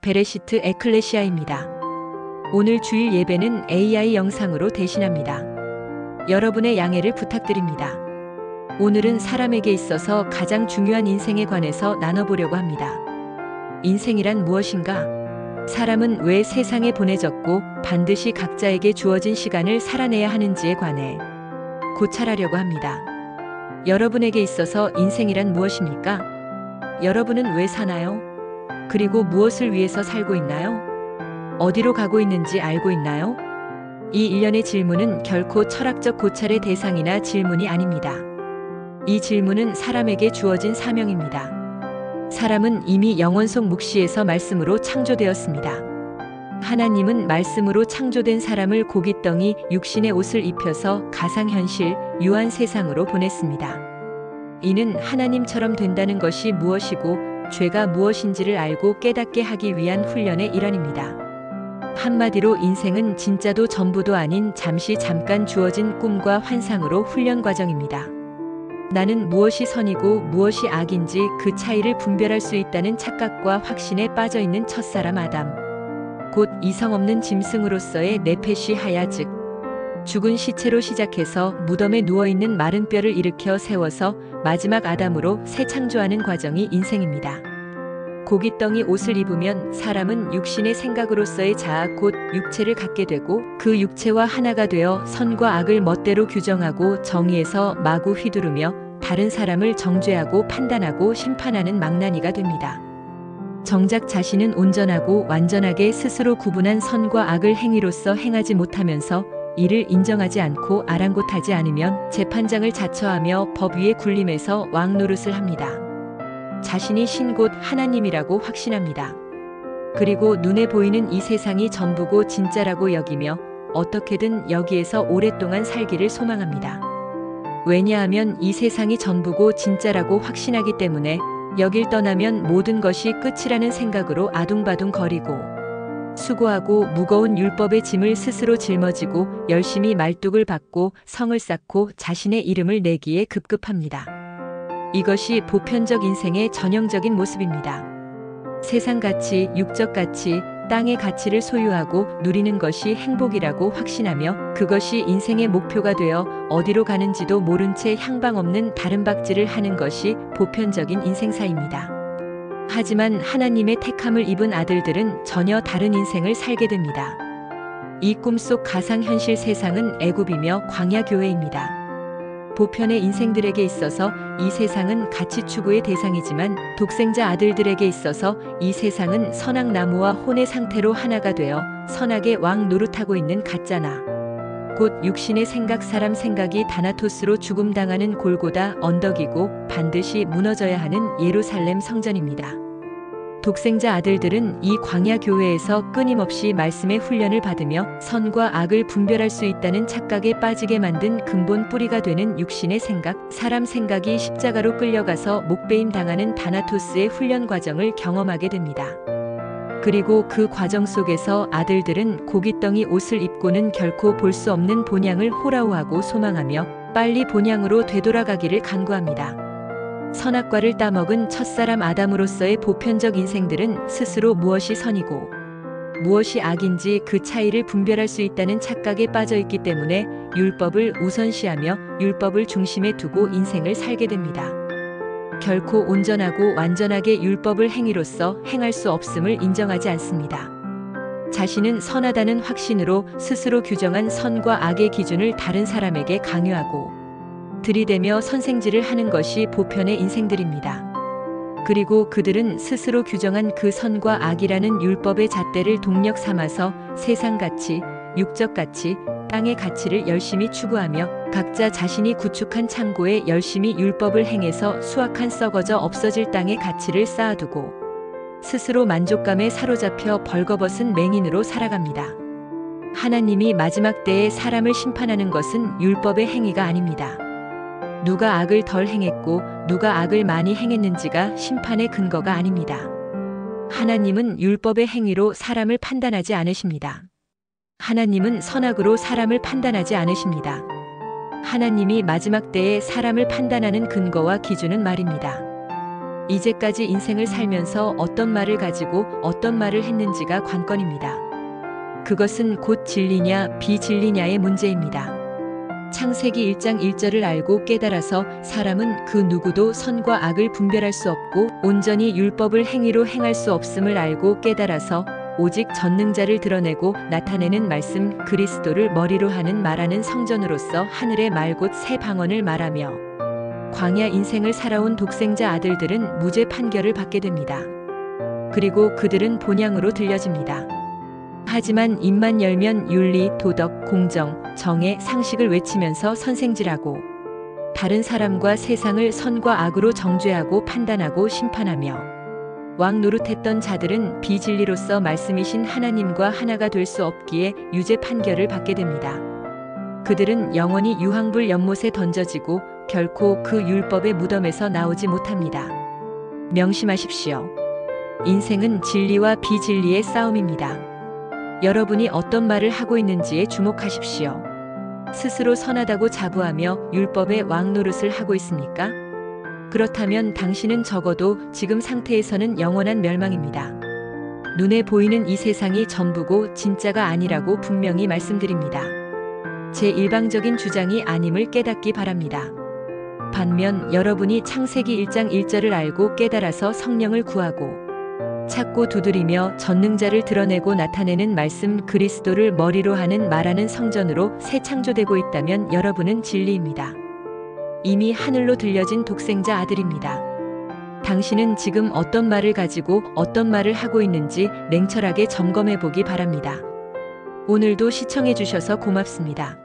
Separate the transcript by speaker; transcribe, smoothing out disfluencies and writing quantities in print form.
Speaker 1: 베레시트 에클레시아입니다. 오늘 주일 예배는 AI 영상으로 대신합니다. 여러분의 양해를 부탁드립니다. 오늘은 사람에게 있어서 가장 중요한 인생에 관해서 나눠보려고 합니다. 인생이란 무엇인가? 사람은 왜 세상에 보내졌고 반드시 각자에게 주어진 시간을 살아내야 하는지에 관해 고찰하려고 합니다. 여러분에게 있어서 인생이란 무엇입니까? 여러분은 왜 사나요? 그리고 무엇을 위해서 살고 있나요? 어디로 가고 있는지 알고 있나요? 이 일련의 질문은 결코 철학적 고찰의 대상이나 질문이 아닙니다. 이 질문은 사람에게 주어진 사명입니다. 사람은 이미 영원 속 묵시에서 말씀으로 창조되었습니다. 하나님은 말씀으로 창조된 사람을 고깃덩이 육신의 옷을 입혀서 가상현실, 유한 세상으로 보냈습니다. 이는 하나님처럼 된다는 것이 무엇이고 죄가 무엇인지를 알고 깨닫게 하기 위한 훈련의 일환입니다. 한마디로 인생은 진짜도 전부도 아닌 잠깐 주어진 꿈과 환상으로 훈련 과정입니다. 나는 무엇이 선이고 무엇이 악인지 그 차이를 분별할 수 있다는 착각과 확신에 빠져있는 첫사람 아담. 곧 이성 없는 짐승으로서의 네페시 하야 즉 죽은 시체로 시작해서 무덤에 누워있는 마른 뼈를 일으켜 세워서 마지막 아담으로 새 창조하는 과정이 인생입니다. 고깃덩이 옷을 입으면 사람은 육신의 생각으로서의 자아 곧 육체를 갖게 되고 그 육체와 하나가 되어 선과 악을 멋대로 규정하고 정의에서 마구 휘두르며 다른 사람을 정죄하고 판단하고 심판하는 망나니가 됩니다. 정작 자신은 온전하고 완전하게 스스로 구분한 선과 악을 행위로서 행하지 못하면서 이를 인정하지 않고 아랑곳하지 않으면 재판장을 자처하며 법 위에 군림해서 왕 노릇을 합니다. 자신이 신 곧 하나님이라고 확신합니다. 그리고 눈에 보이는 이 세상이 전부고 진짜라고 여기며 어떻게든 여기에서 오랫동안 살기를 소망합니다. 왜냐하면 이 세상이 전부고 진짜라고 확신하기 때문에 여길 떠나면 모든 것이 끝이라는 생각으로 아둥바둥 거리고 수고하고 무거운 율법의 짐을 스스로 짊어지고 열심히 말뚝을 받고 성을 쌓고 자신의 이름을 내기에 급급합니다. 이것이 보편적 인생의 전형적인 모습입니다. 세상 가치, 육적 가치, 땅의 가치를 소유하고 누리는 것이 행복이라고 확신하며 그것이 인생의 목표가 되어 어디로 가는지도 모른 채 향방 없는 다름박질을 하는 것이 보편적인 인생사입니다. 하지만 하나님의 택함을 입은 아들들은 전혀 다른 인생을 살게 됩니다. 이 꿈속 가상현실 세상은 애굽이며 광야 교회입니다. 보편의 인생들에게 있어서 이 세상은 가치 추구의 대상이지만 독생자 아들들에게 있어서 이 세상은 선악나무와 혼의 상태로 하나가 되어 선악의 왕 노릇하고 있는 가짜나 곧 육신의 생각 사람 생각이 다나토스로 죽음당하는 골고다 언덕이고 반드시 무너져야 하는 예루살렘 성전입니다. 독생자 아들들은 이 광야 교회에서 끊임없이 말씀의 훈련을 받으며 선과 악을 분별할 수 있다는 착각에 빠지게 만든 근본 뿌리가 되는 육신의 생각, 사람 생각이 십자가로 끌려가서 목베임 당하는 다나토스의 훈련 과정을 경험하게 됩니다. 그리고 그 과정 속에서 아들들은 고깃덩이 옷을 입고는 결코 볼 수 없는 본향을 호라호하고 소망하며 빨리 본향으로 되돌아가기를 간구합니다. 선악과를 따먹은 첫사람 아담으로서의 보편적 인생들은 스스로 무엇이 선이고 무엇이 악인지 그 차이를 분별할 수 있다는 착각에 빠져있기 때문에 율법을 우선시하며 율법을 중심에 두고 인생을 살게 됩니다. 결코 온전하고 완전하게 율법을 행위로서 행할 수 없음을 인정하지 않습니다. 자신은 선하다는 확신으로 스스로 규정한 선과 악의 기준을 다른 사람에게 강요하고 들이대며 선생질을 하는 것이 보편의 인생들입니다. 그리고 그들은 스스로 규정한 그 선과 악이라는 율법의 잣대를 동력 삼아서 세상 가치, 육적 가치, 땅의 가치를 열심히 추구하며 각자 자신이 구축한 창고에 열심히 율법을 행해서 수확한 썩어져 없어질 땅의 가치를 쌓아두고 스스로 만족감에 사로잡혀 벌거벗은 맹인으로 살아갑니다. 하나님이 마지막 때에 사람을 심판하는 것은 율법의 행위가 아닙니다. 누가 악을 덜 행했고 누가 악을 많이 행했는지가 심판의 근거가 아닙니다. 하나님은 율법의 행위로 사람을 판단하지 않으십니다. 하나님은 선악으로 사람을 판단하지 않으십니다. 하나님이 마지막 때에 사람을 판단하는 근거와 기준은 말입니다. 이제까지 인생을 살면서 어떤 말을 가지고 어떤 말을 했는지가 관건입니다. 그것은 곧 진리냐 비진리냐의 문제입니다. 창세기 1장 1절을 알고 깨달아서 사람은 그 누구도 선과 악을 분별할 수 없고 온전히 율법을 행위로 행할 수 없음을 알고 깨달아서 오직 전능자를 드러내고 나타내는 말씀 그리스도를 머리로 하는 말하는 성전으로서 하늘의 말 곧 새 방언을 말하며 광야 인생을 살아온 독생자 아들들은 무죄 판결을 받게 됩니다. 그리고 그들은 본향으로 들려집니다. 하지만 입만 열면 윤리, 도덕, 공정, 정의, 상식을 외치면서 선생질하고 다른 사람과 세상을 선과 악으로 정죄하고 판단하고 심판하며 왕 노릇했던 자들은 비진리로서 말씀이신 하나님과 하나가 될 수 없기에 유죄 판결을 받게 됩니다. 그들은 영원히 유황불 연못에 던져지고 결코 그 율법의 무덤에서 나오지 못합니다. 명심하십시오. 인생은 진리와 비진리의 싸움입니다. 여러분이 어떤 말을 하고 있는지에 주목하십시오. 스스로 선하다고 자부하며 율법의 왕 노릇을 하고 있습니까? 그렇다면 당신은 적어도 지금 상태에서는 영원한 멸망입니다. 눈에 보이는 이 세상이 전부고 진짜가 아니라고 분명히 말씀드립니다. 제 일방적인 주장이 아님을 깨닫기 바랍니다. 반면 여러분이 창세기 1장 1절을 알고 깨달아서 성령을 구하고 찾고 두드리며 전능자를 드러내고 나타내는 말씀 그리스도를 머리로 하는 말하는 성전으로 새 창조되고 있다면 여러분은 진리입니다. 이미 하늘로 들려진 독생자 아들입니다. 당신은 지금 어떤 말을 가지고 어떤 말을 하고 있는지 냉철하게 점검해 보기 바랍니다. 오늘도 시청해 주셔서 고맙습니다.